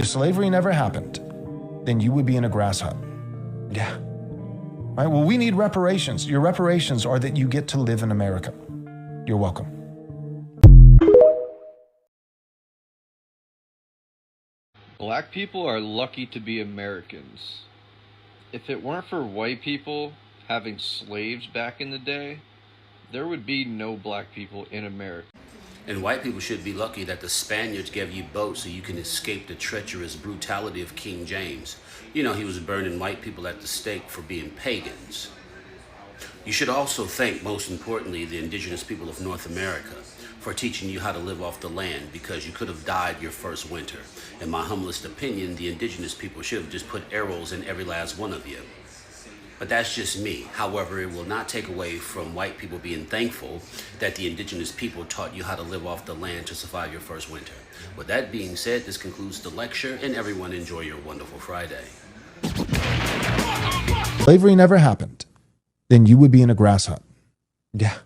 slavery never happened, then you would be in a grass hut. Yeah. Right? Well, we need reparations. Your reparations are that you get to live in America. You're welcome. Black people are lucky to be Americans. If it weren't for white people having slaves back in the day, there would be no black people in America. And white people should be lucky that the Spaniards gave you boats so you can escape the treacherous brutality of King James. You know, he was burning white people at the stake for being pagans. You should also thank, most importantly, the indigenous people of North America for teaching you how to live off the land, because you could have died your first winter. In my humblest opinion, the indigenous people should have just put arrows in every last one of you. But that's just me. However, it will not take away from white people being thankful that the indigenous people taught you how to live off the land to survive your first winter. With that being said, this concludes the lecture, and everyone enjoy your wonderful Friday. Slavery never happened, then you would be in a grass hut. Yeah.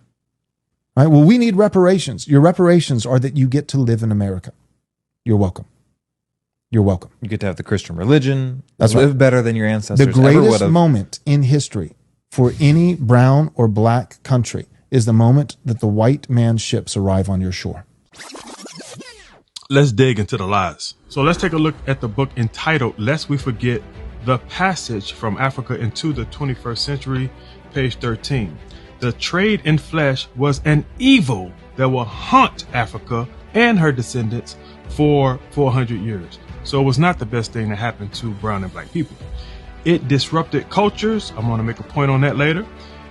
Right? Well, we need reparations. Your reparations are that you get to live in America. You're welcome. You're welcome. You get to have the Christian religion. That's live right. better than your ancestors The greatest ever moment in history for any brown or black country is the moment that the white man's ships arrive on your shore. Let's dig into the lies. So let's take a look at the book entitled Lest We Forget: The Passage from Africa into the 21st Century, page 13. The trade in flesh was an evil that will haunt Africa and her descendants for 400 years. So it was not the best thing that happened to brown and black people. It disrupted cultures. I'm going to make a point on that later.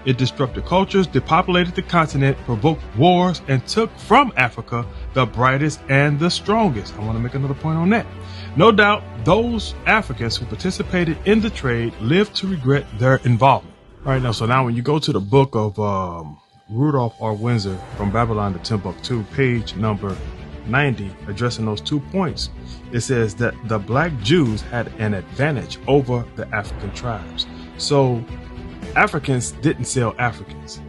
It disrupted cultures, depopulated the continent, provoked wars, and took from Africa the brightest and the strongest. I want to make another point on that. No doubt, those Africans who participated in the trade lived to regret their involvement. All right, now when you go to the book of Rudolph R. Windsor, From Babylon to Timbuktu, page number 90, addressing those 2 points, it says that the black Jews had an advantage over the African tribes. So Africans didn't sell Africans.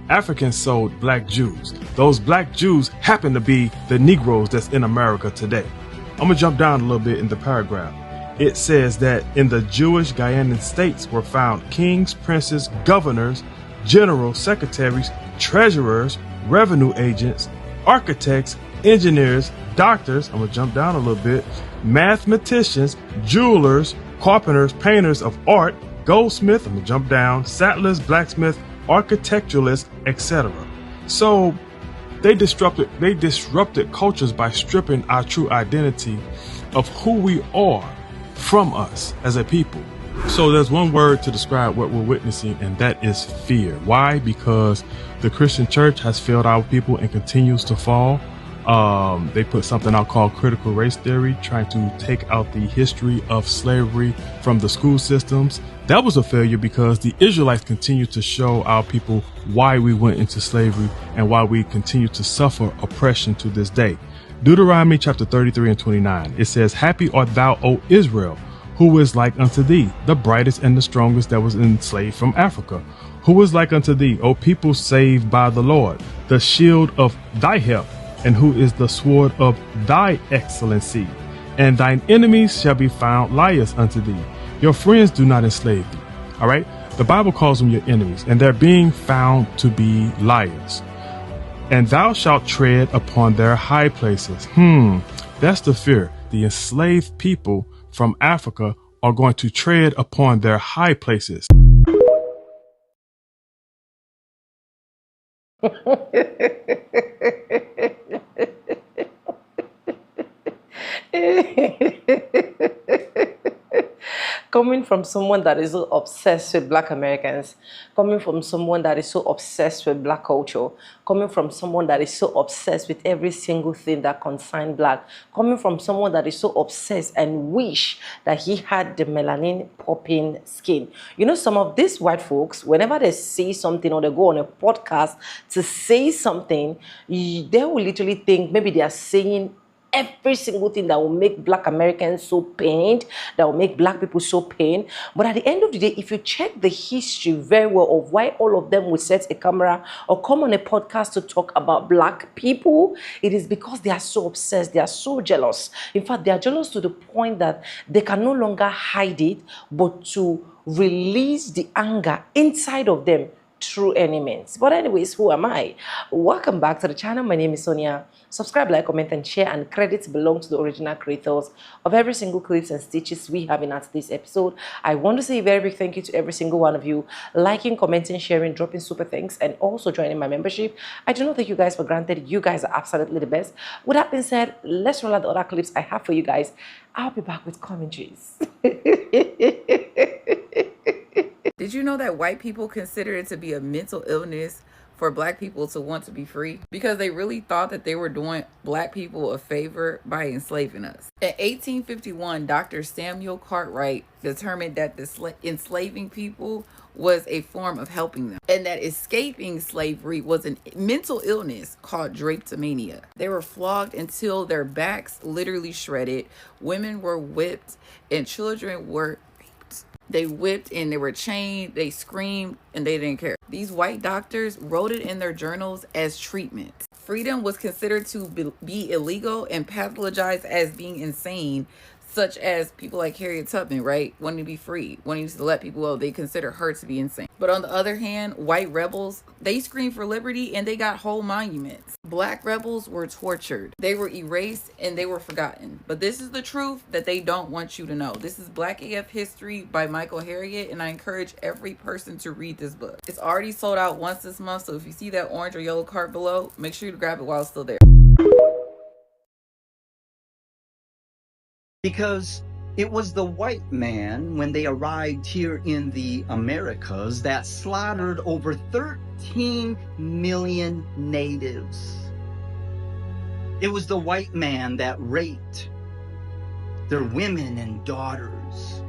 Africans sold black Jews. Those black Jews happen to be the Negroes that's in America today. I'm gonna jump down a little bit in the paragraph. It says that in the Jewish Guyanan states were found kings, princes, governors, generals, secretaries, treasurers, revenue agents, architects, engineers, doctors, I'm gonna jump down a little bit, mathematicians, jewelers, carpenters, painters of art, goldsmith, I'm gonna jump down, sattlers, blacksmith, architecturalists, etc. So they disrupted cultures by stripping our true identity of who we are from us as a people. So there's one word to describe what we're witnessing, and that is fear. Why? Because the Christian church has failed our people and continues to fall. They put something out called critical race theory, trying to take out the history of slavery from the school systems. That was a failure because the Israelites continue to show our people why we went into slavery and why we continue to suffer oppression to this day. Deuteronomy chapter 33 and 29, it says, "Happy art thou, O Israel, who is like unto thee, the brightest and the strongest that was enslaved from Africa. Who is like unto thee, O people saved by the Lord, the shield of thy help, and who is the sword of thy excellency. And thine enemies shall be found liars unto thee. Your friends do not enslave thee." All right. The Bible calls them your enemies, and they're being found to be liars. "And thou shalt tread upon their high places." That's the fear. The enslaved people from Africa are going to tread upon their high places. Coming from someone that is so obsessed with Black Americans, coming from someone that is so obsessed with Black culture, coming from someone that is so obsessed with every single thing that concerns Black, coming from someone that is so obsessed and wish that he had the melanin popping skin. You know, some of these white folks, whenever they say something or they go on a podcast to say something, they will literally think maybe they are saying every single thing that will make Black Americans so pained, that will make Black people so pained. But at the end of the day, if you check the history very well of why all of them will set a camera or come on a podcast to talk about Black people, it is because they are so obsessed, they are so jealous. In fact, they are jealous to the point that they can no longer hide it, but to release the anger inside of them through any means. But anyways, who am I? Welcome back to the channel. My name is Sonia. Subscribe, like, comment, and share, and credits belong to the original creators of every single clips and stitches we have in at this episode. I want to say a very big thank you to every single one of you liking, commenting, sharing, dropping super thanks, and also joining my membership. I do not take you guys for granted. You guys are absolutely the best. With that being said, let's roll out the other clips I have for you guys. I'll be back with commentaries. Did you know that white people consider it to be a mental illness for Black people to want to be free? Because they really thought that they were doing Black people a favor by enslaving us. In 1851, Dr. Samuel Cartwright determined that enslaving people was a form of helping them, and that escaping slavery was a mental illness called drapetomania. They were flogged until their backs literally shredded, women were whipped, and children were They whipped and they were chained, they screamed, and they didn't care. These white doctors wrote it in their journals as treatment. Freedom was considered to be illegal and pathologized as being insane, such as people like Harriet Tubman, right? Wanting to be free, wanting to let people go. They consider her to be insane. But on the other hand, white rebels, they screamed for liberty and they got whole monuments. Black rebels were tortured. They were erased and they were forgotten. But this is the truth that they don't want you to know. This is Black AF History by Michael Harriot, and I encourage every person to read this book. It's already sold out once this month, so if you see that orange or yellow card below, make sure you grab it while it's still there. Because it was the white man, when they arrived here in the Americas, that slaughtered over 13 million natives. It was the white man that raped their women and daughters.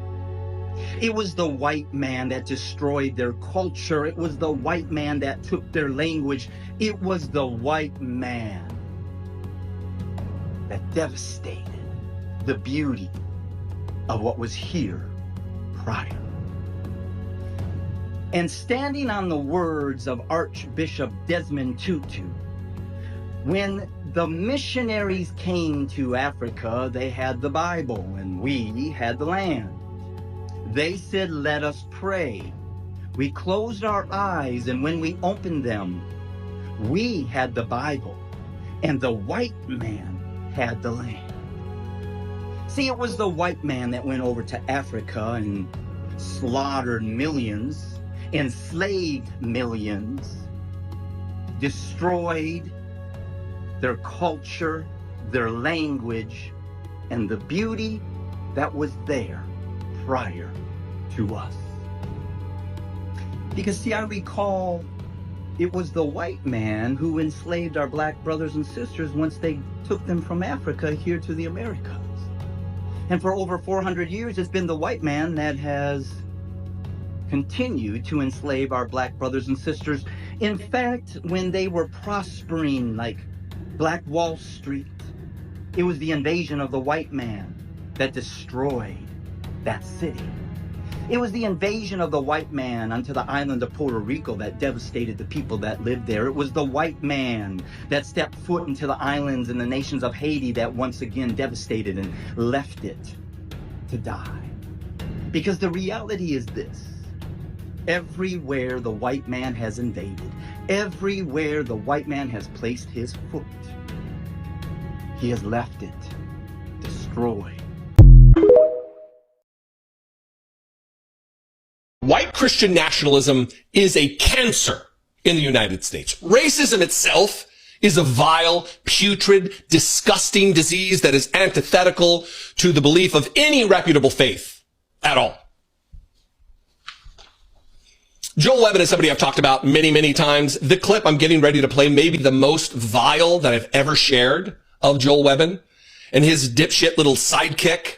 It was the white man that destroyed their culture. It was the white man that took their language. It was the white man that devastated the beauty of what was here prior. And standing on the words of Archbishop Desmond Tutu, when the missionaries came to Africa, they had the Bible and we had the land. They said, "Let us pray." We closed our eyes, and when we opened them, we had the Bible and the white man had the land. See, it was the white man that went over to Africa and slaughtered millions, enslaved millions, destroyed their culture, their language, and the beauty that was there prior to us. Because see, I recall it was the white man who enslaved our Black brothers and sisters once they took them from Africa here to the Americas. And for over 400 years, it's been the white man that has continued to enslave our Black brothers and sisters. In fact, when they were prospering like Black Wall Street, it was the invasion of the white man that destroyed that city. It was the invasion of the white man onto the island of Puerto Rico that devastated the people that lived there. It was the white man that stepped foot into the islands and the nations of Haiti that once again devastated and left it to die. Because the reality is this: everywhere the white man has invaded, everywhere the white man has placed his foot, he has left it destroyed. White Christian nationalism is a cancer in the United States. Racism itself is a vile, putrid, disgusting disease that is antithetical to the belief of any reputable faith at all. Joel Webben is somebody I've talked about many, many times. The clip I'm getting ready to play may be the most vile that I've ever shared of Joel Webben and his dipshit little sidekick,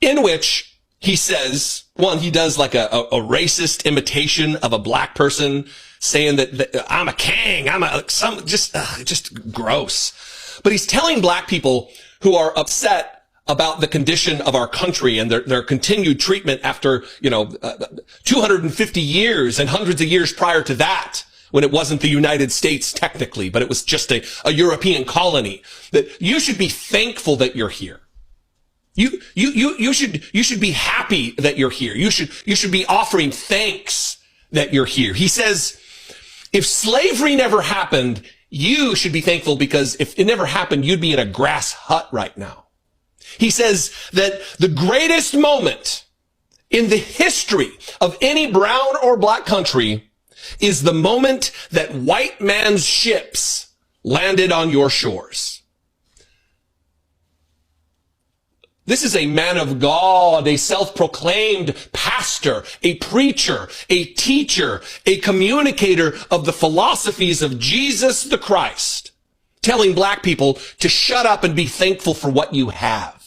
in which he says, one, he does like a racist imitation of a black person saying that I'm a king, just gross. but he's telling black people who are upset about the condition of our country and their continued treatment after, 250 years and hundreds of years prior to that, when it wasn't the United States technically, but it was just a European colony, that you should be thankful that you're here. You should be happy that you're here. You should be offering thanks that you're here. He says, if slavery never happened, you should be thankful, because if it never happened, you'd be in a grass hut right now. He says that the greatest moment in the history of any brown or black country is the moment that white man's ships landed on your shores. This is a man of God, a self-proclaimed pastor, a preacher, a teacher, a communicator of the philosophies of Jesus the Christ, telling black people to shut up and be thankful for what you have.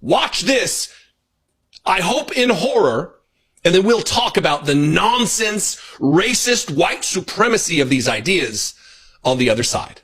Watch this, I hope in horror, and then we'll talk about the nonsense, racist, white supremacy of these ideas on the other side.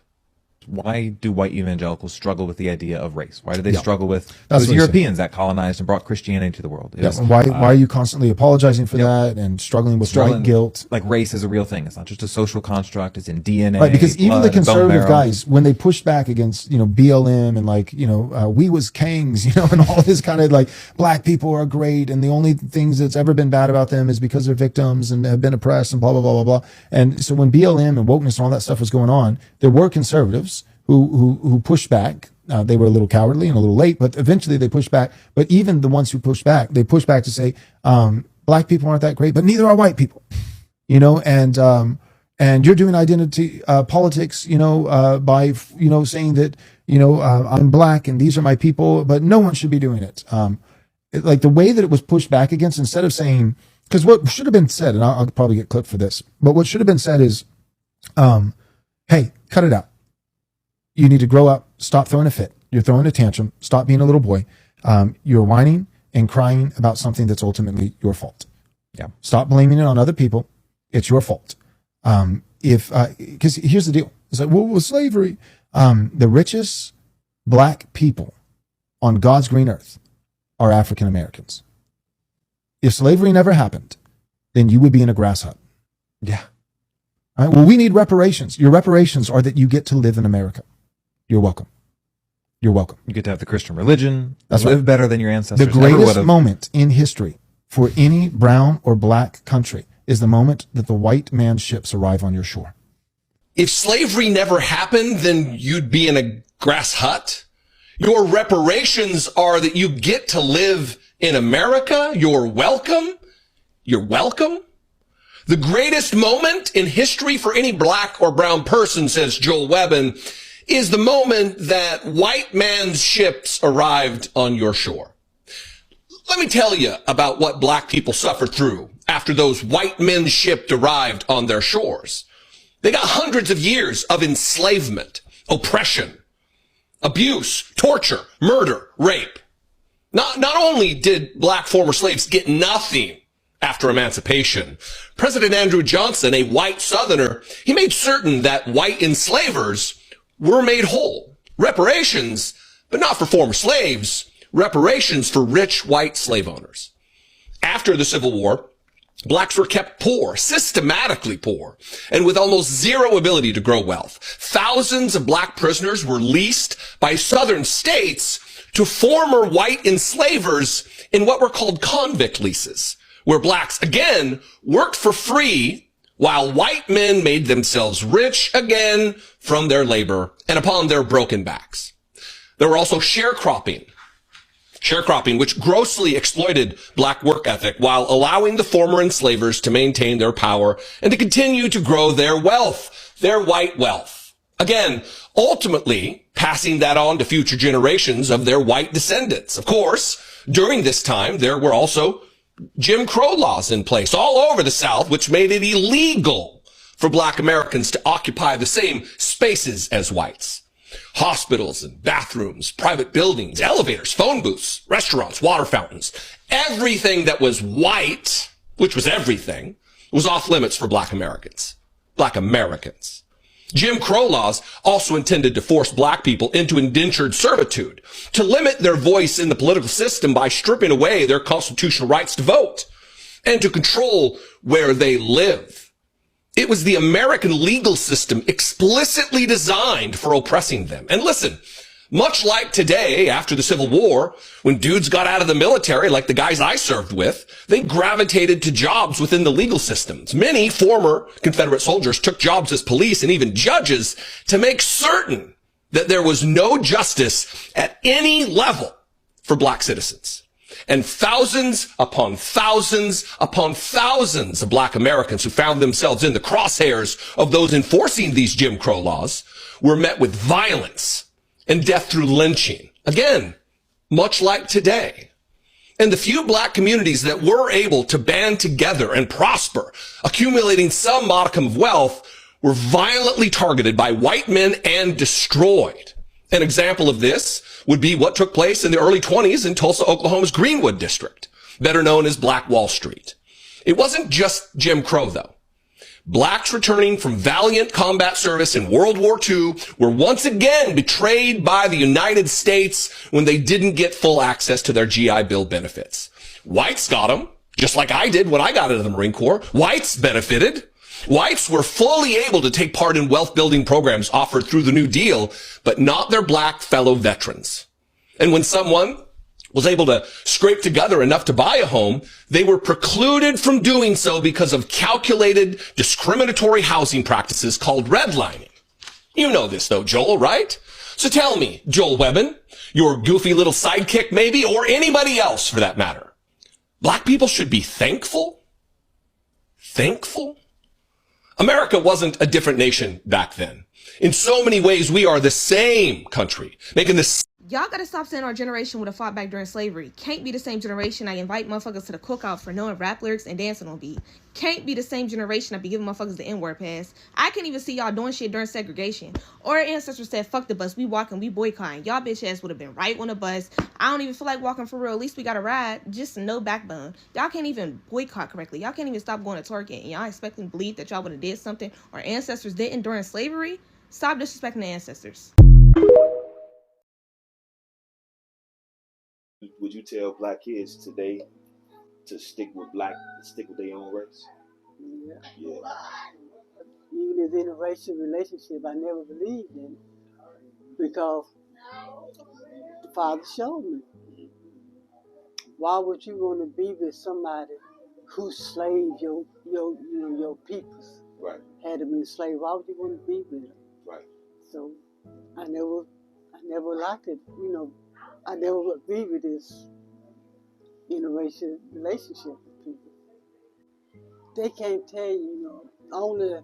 Why do white evangelicals struggle with the idea of race? Why do they struggle with That's those Europeans that colonized and brought Christianity to the world? Why are you constantly apologizing for that and struggling with white guilt? Like, race is a real thing. It's not just a social construct. It's in DNA. Right, because even the blood, and bone conservative marrow. guys, when they pushed back against, BLM and we was kings, and all this kind of like black people are great and the only things that's ever been bad about them is because they're victims and have been oppressed and blah, blah, blah, blah, blah. And so when BLM and wokeness and all that stuff was going on, there were conservatives who pushed back. They were a little cowardly and a little late, but eventually they pushed back. But even the ones who pushed back, they pushed back to say, black people aren't that great, but neither are white people, and you're doing identity politics, by, saying that, I'm black and these are my people, but no one should be doing it. Like the way that it was pushed back against, instead of saying, because what should have been said, and I'll probably get clipped for this, but what should have been said is, hey, cut it out. You need to grow up. Stop throwing a fit. You're throwing a tantrum. Stop being a little boy. You're whining and crying about something that's ultimately your fault. Yeah. Stop blaming it on other people. It's your fault. Because here's the deal. It's like, well, with slavery, the richest black people on God's green earth are African Americans. If slavery never happened, then you would be in a grass hut. Yeah. All right. Well, we need reparations. Your reparations are that you get to live in America. You're welcome. You're welcome. You get to have the Christian religion. That's live right. better than your ancestors. The greatest moment in history for any brown or black country is the moment that the white man's ships arrive on your shore. If slavery never happened, then you'd be in a grass hut. Your reparations are that you get to live in America. You're welcome. You're welcome. The greatest moment in history for any black or brown person, says Joel Webbin, is the moment that white man's ships arrived on your shore. Let me tell you about what black people suffered through after those white men's ships arrived on their shores. They got hundreds of years of enslavement, oppression, abuse, torture, murder, rape. Not only did black former slaves get nothing after emancipation, President Andrew Johnson, a white Southerner, he made certain that white enslavers were made whole. Reparations, but not for former slaves, reparations for rich white slave owners. After the Civil War, blacks were kept poor, systematically poor, and with almost zero ability to grow wealth. Thousands of black prisoners were leased by southern states to former white enslavers in what were called convict leases, where blacks, again, worked for free while white men made themselves rich again from their labor and upon their broken backs. There were also sharecropping, which grossly exploited black work ethic while allowing the former enslavers to maintain their power and to continue to grow their wealth, their white wealth. Again, ultimately passing that on to future generations of their white descendants. Of course, during this time, there were also Jim Crow laws in place all over the South, which made it illegal for black Americans to occupy the same spaces as whites. Hospitals and bathrooms, private buildings, elevators, phone booths, restaurants, water fountains, everything that was white, which was everything, was off limits for black Americans. Black Americans. Jim Crow laws also intended to force black people into indentured servitude, to limit their voice in the political system by stripping away their constitutional rights to vote, and to control where they live. It was the American legal system explicitly designed for oppressing them. And listen, much like today, after the Civil War, when dudes got out of the military, like the guys I served with, they gravitated to jobs within the legal systems. Many former Confederate soldiers took jobs as police and even judges to make certain that there was no justice at any level for black citizens. And thousands upon thousands upon thousands of black Americans who found themselves in the crosshairs of those enforcing these Jim Crow laws were met with violence and death through lynching. Again, much like today. And the few black communities that were able to band together and prosper, accumulating some modicum of wealth, were violently targeted by white men and destroyed. An example of this would be what took place in the early 20s in Tulsa, Oklahoma's Greenwood district, better known as Black Wall Street. It wasn't just Jim Crow, though. Blacks returning from valiant combat service in World War II were once again betrayed by the United States when they didn't get full access to their GI Bill benefits. Whites got them, just like I did when I got into the Marine Corps. Whites benefited. Whites were fully able to take part in wealth-building programs offered through the New Deal, but not their black fellow veterans. And when someone was able to scrape together enough to buy a home, they were precluded from doing so because of calculated, discriminatory housing practices called redlining. You know this, though, Joel, right? So tell me, Joel Webbin, your goofy little sidekick maybe, or anybody else for that matter, black people should be thankful? Thankful? America wasn't a different nation back then. In so many ways, we are the same country, making the Y'all gotta stop saying our generation would have fought back during slavery. Can't be the same generation I invite motherfuckers to the cookout for knowing rap lyrics and dancing on beat. Can't be the same generation I be giving motherfuckers the N-word pass. I can't even see y'all doing shit during segregation. Or our ancestors said, fuck the bus, we walking, we boycotting. Y'all bitch ass would have been right on the bus. I don't even feel like walking for real. At least we got a ride. Just no backbone. Y'all can't even boycott correctly. Y'all can't even stop going to Target. And y'all expecting to believe that y'all would have did something our ancestors didn't during slavery? Stop disrespecting the ancestors. Would you tell black kids today to stick with their own race? Yeah. Even if in a racial relationship, I never believed in it because the Father showed me. Why would you want to be with somebody who slaved your peoples? Right. Had them enslaved. Why would you want to be with them? Right. So I never liked it. I never agreed with this interracial relationship with people. They can't tell you, only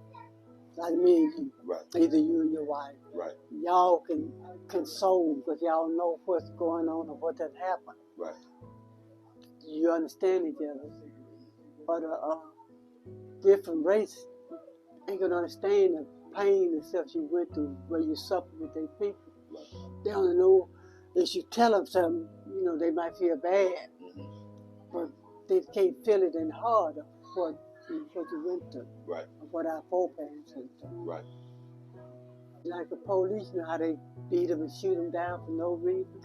like me and you, right. Either you and your wife, right. Y'all can console because y'all know what's going on or what has happened. Right. You understand each other. But a different race ain't gonna understand the pain and stuff you went through where you suffered with their people. Right. They don't know. If you tell them something, they might feel bad, but they can't feel it in the heart of what you went through, right? Or what our foreparents went through, right? Like the police, how they beat them and shoot them down for no reason.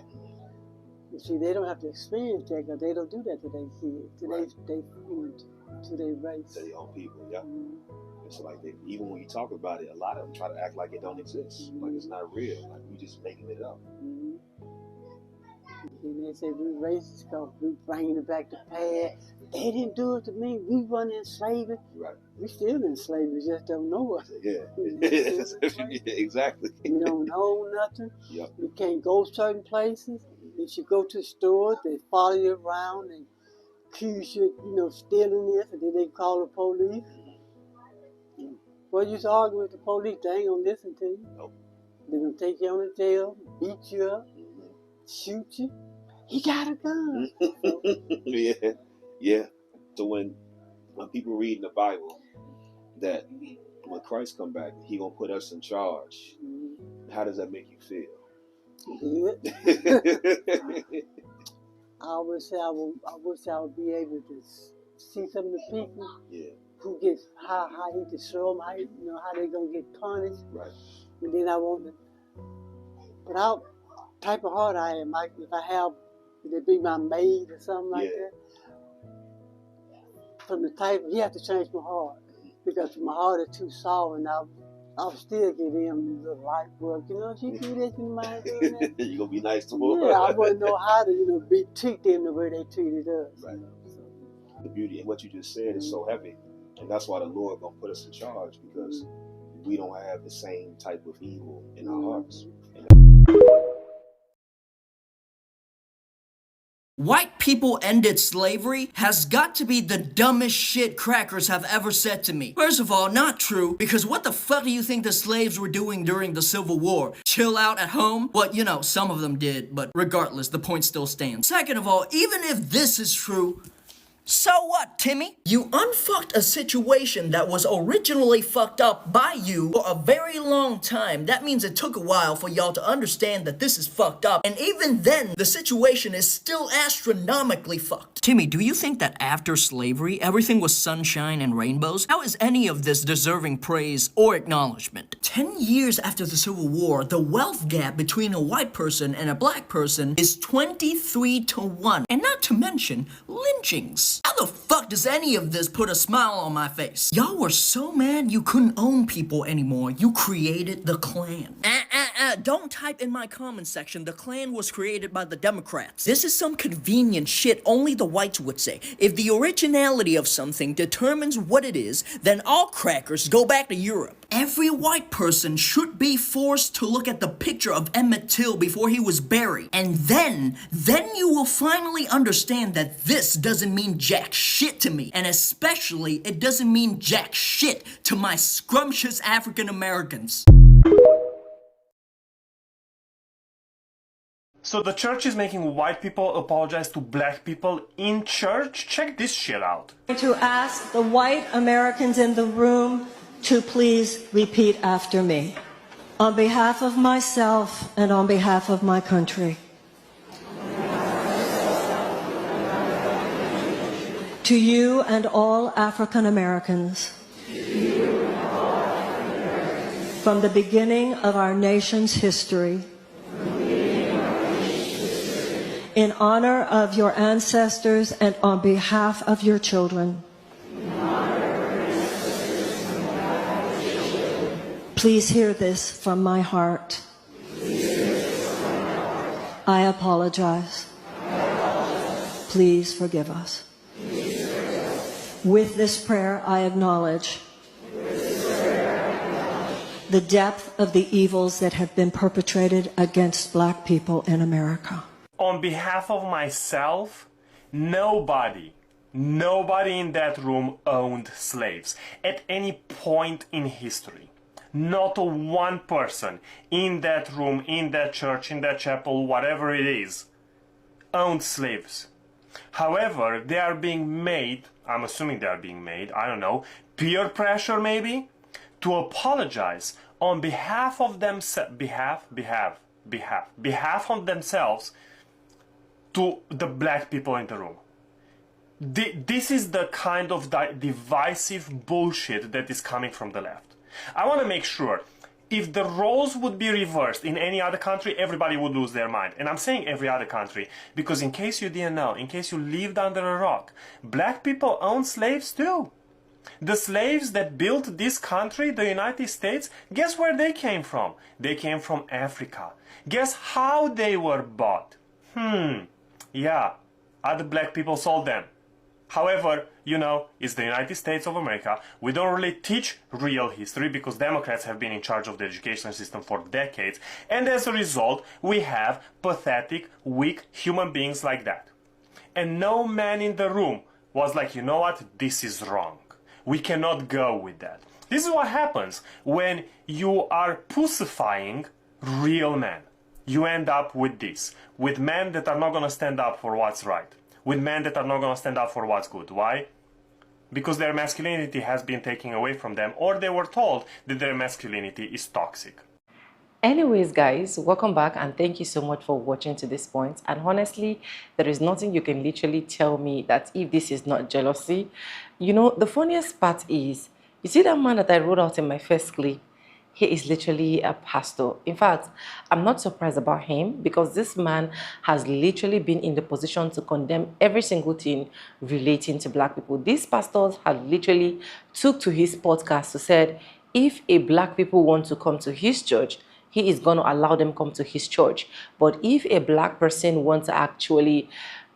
You see, they don't have to experience that because they don't do that to their kids, to their race, to their own people, yeah. It's like even when you talk about it, a lot of them try to act like it don't exist, like it's not real, like we just making it up. And they say we racist because we bringing it back to past. They didn't do it to me. We weren't enslaving. Right. We still enslaved. We just don't know it. Yeah. Exactly. We don't know nothing. Yep. We can't go certain places. If you go to the store, they follow you around and accuse you, stealing this, and then they call the police. Well, you used to argue with the police. They ain't gonna listen to you. Nope. They're gonna take you on to jail, beat you up, shoot you. He got a gun. Yeah. So when people read in the Bible that when Christ come back, he gonna put us in charge, how does that make you feel? Good. I wish I would be able to see some of the people who gets how he destroy them, how how they gonna get punished. Right. And then I want to, but how type of heart I am. If I have, if they be my maid or something like that. From the type, he have to change my heart because my heart is too soft, and I'll still get him the life work. If you do this, you mind doing that. You gonna be nice to them. Yeah, I wouldn't know how to treat them the way they treated us. Right. The beauty and what you just said is so heavy, and that's why the Lord gonna put us in charge because we don't have the same type of evil in our hearts. White people ended slavery has got to be the dumbest shit crackers have ever said to me. First of all, not true, because what the fuck do you think the slaves were doing during the Civil War? Chill out at home? Well, some of them did, but regardless, the point still stands. Second of all, even if this is true, so what, Timmy? You unfucked a situation that was originally fucked up by you for a very long time. That means it took a while for y'all to understand that this is fucked up. And even then, the situation is still astronomically fucked. Timmy, do you think that after slavery, everything was sunshine and rainbows? How is any of this deserving praise or acknowledgement? 10 years after the Civil War, the wealth gap between a white person and a black person is 23-1. And not to mention, lynchings. How the fuck does any of this put a smile on my face? Y'all were so mad you couldn't own people anymore. You created the Klan. Don't type in my comment section, the Klan was created by the Democrats. This is some convenient shit only the whites would say. If the originality of something determines what it is, then all crackers go back to Europe. Every white person should be forced to look at the picture of Emmett Till before he was buried. And then you will finally understand that this doesn't mean jack shit to me. And especially, it doesn't mean jack shit to my scrumptious African Americans. So the church is making white people apologize to black people in church? Check this shit out. To ask the white Americans in the room to please repeat after me. On behalf of myself and on behalf of my country. To you and all African Americans. From the beginning of our nation's history. In honor of your ancestors and on behalf of your children. Please hear this from my heart. I apologize. Please forgive us. With this prayer, I acknowledge the depth of the evils that have been perpetrated against black people in America. On behalf of myself, nobody in that room owned slaves at any point in history. Not one person in that room, in that church, in that chapel, whatever it is, owned slaves. However, they are being made, I'm assuming they are being made, I don't know, peer pressure maybe, to apologize on behalf of behalf of themselves to the black people in the room. This is the kind of divisive bullshit that is coming from the left. I want to make sure, if the roles would be reversed in any other country, everybody would lose their mind. And I'm saying every other country, because in case you didn't know, in case you lived under a rock, black people own slaves too. The slaves that built this country, the United States, guess where they came from? They came from Africa. Guess how they were bought? Yeah, other black people sold them. However, it's the United States of America. We don't really teach real history because Democrats have been in charge of the education system for decades. And as a result, we have pathetic, weak human beings like that. And no man in the room was like, you know what, this is wrong. We cannot go with that. This is what happens when you are pussifying real men. You end up with this, with men that are not going to stand up for what's right. With men that are not going to stand up for what's good. Why? Because their masculinity has been taken away from them, or they were told that their masculinity is toxic. Anyways, guys, welcome back and thank you so much for watching to this point. And honestly, there is nothing you can literally tell me that if this is not jealousy. You know, the funniest part is, you see that man that I wrote out in my first clip? He is literally a pastor. In fact, I'm not surprised about him because this man has literally been in the position to condemn every single thing relating to black people. These pastors had literally took to his podcast to said, if a black people want to come to his church, he is going to allow them come to his church. But if a black person wants to actually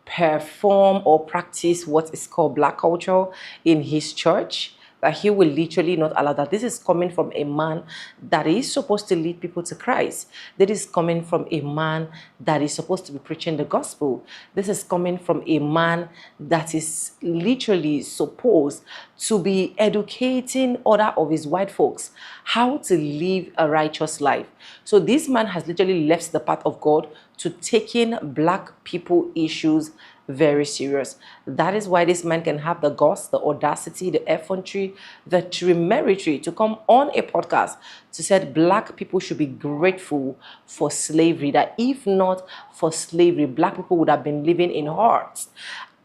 perform or practice what is called black culture in his church, that he will literally not allow that. This is coming from a man that is supposed to lead people to Christ. This is coming from a man that is supposed to be preaching the gospel. This is coming from a man that is literally supposed to be educating other of his white folks how to live a righteous life. So this man has literally left the path of God to taking black people issues very serious. That is why this man can have the guts, the audacity, the effrontery, the temerity to come on a podcast to say black people should be grateful for slavery, that if not for slavery, black people would have been living in huts.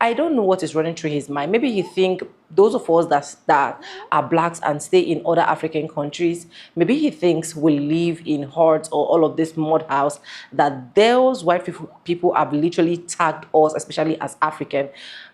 I don't know what is running through his mind. Maybe he think those of us that are blacks and stay in other African countries, maybe he thinks we live in huts or all of this mud house, that those white people have literally tagged us, especially as African.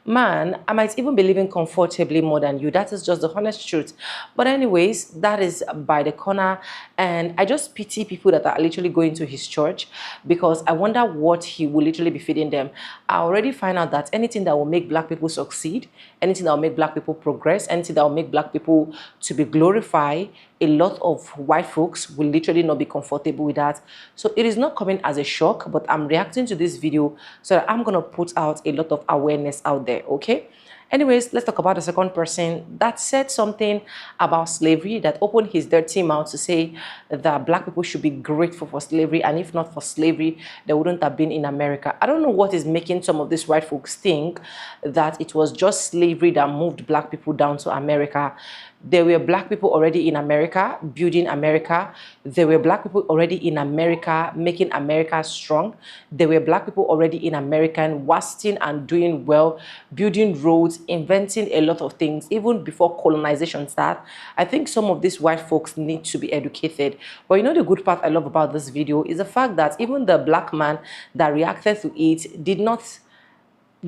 Man, I might even be living comfortably more than you. That is just the honest truth. But anyways, that is by the corner. And I just pity people that are literally going to his church because I wonder what he will literally be feeding them. I already find out that anything that will make black people succeed, anything that will make black people progress, anything that will make black people to be glorified, a lot of white folks will literally not be comfortable with that. So it is not coming as a shock, but I'm reacting to this video so that I'm going to put out a lot of awareness out there, okay? Anyways, let's talk about the second person that said something about slavery, that opened his dirty mouth to say that black people should be grateful for slavery, and if not for slavery, they wouldn't have been in America. I don't know what is making some of these white folks think that it was just slavery that moved black people down to America. There were black people already in America, building America. There were black people already in America, making America strong. There were black people already in America, wasting and doing well, building roads, inventing a lot of things, even before colonization started. I think some of these white folks need to be educated. But you know the good part I love about this video is the fact that even the black man that reacted to it did not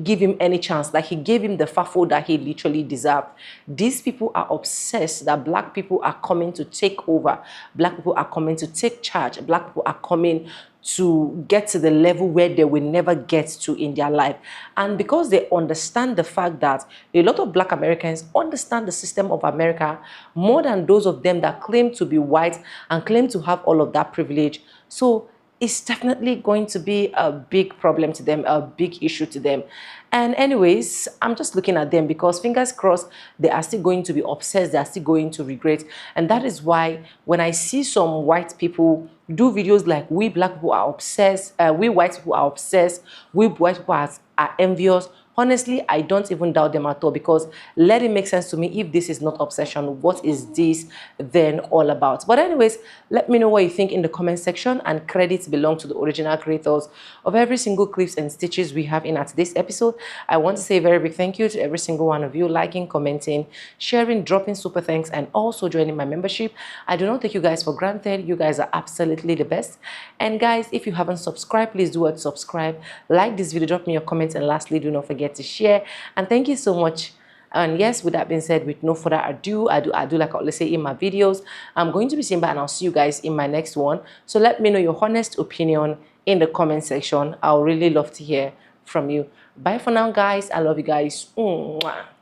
give him any chance. Like, he gave him the fafo that he literally deserved. These people are obsessed that black people are coming to take over. Black people are coming to take charge. Black people are coming to get to the level where they will never get to in their life. And because they understand the fact that a lot of black Americans understand the system of America more than those of them that claim to be white and claim to have all of that privilege. So it's definitely going to be a big problem to them, a big issue to them. And anyways, I'm just looking at them because fingers crossed, they are still going to be obsessed, they are still going to regret. And that is why when I see some white people do videos like we black people are obsessed, we white people are obsessed, we white people are envious, honestly, I don't even doubt them at all, because let it make sense to me. If this is not obsession, what is this then all about? But anyways, let me know what you think in the comment section, and credits belong to the original creators of every single clips and stitches we have in at this episode. I want to say a very big thank you to every single one of you liking, commenting, sharing, dropping super thanks, and also joining my membership. I do not take you guys for granted. You guys are absolutely the best. And guys, if you haven't subscribed, please do it, subscribe, like this video, drop me your comments, and lastly, do not forget to share. And thank you so much. And yes, with that being said, with no further ado, I do like I always say in my videos, I'm going to be Simba, and I'll see you guys in my next one. So let me know your honest opinion in the comment section. I'll really love to hear from you. Bye for now, guys. I love you guys. Mwah.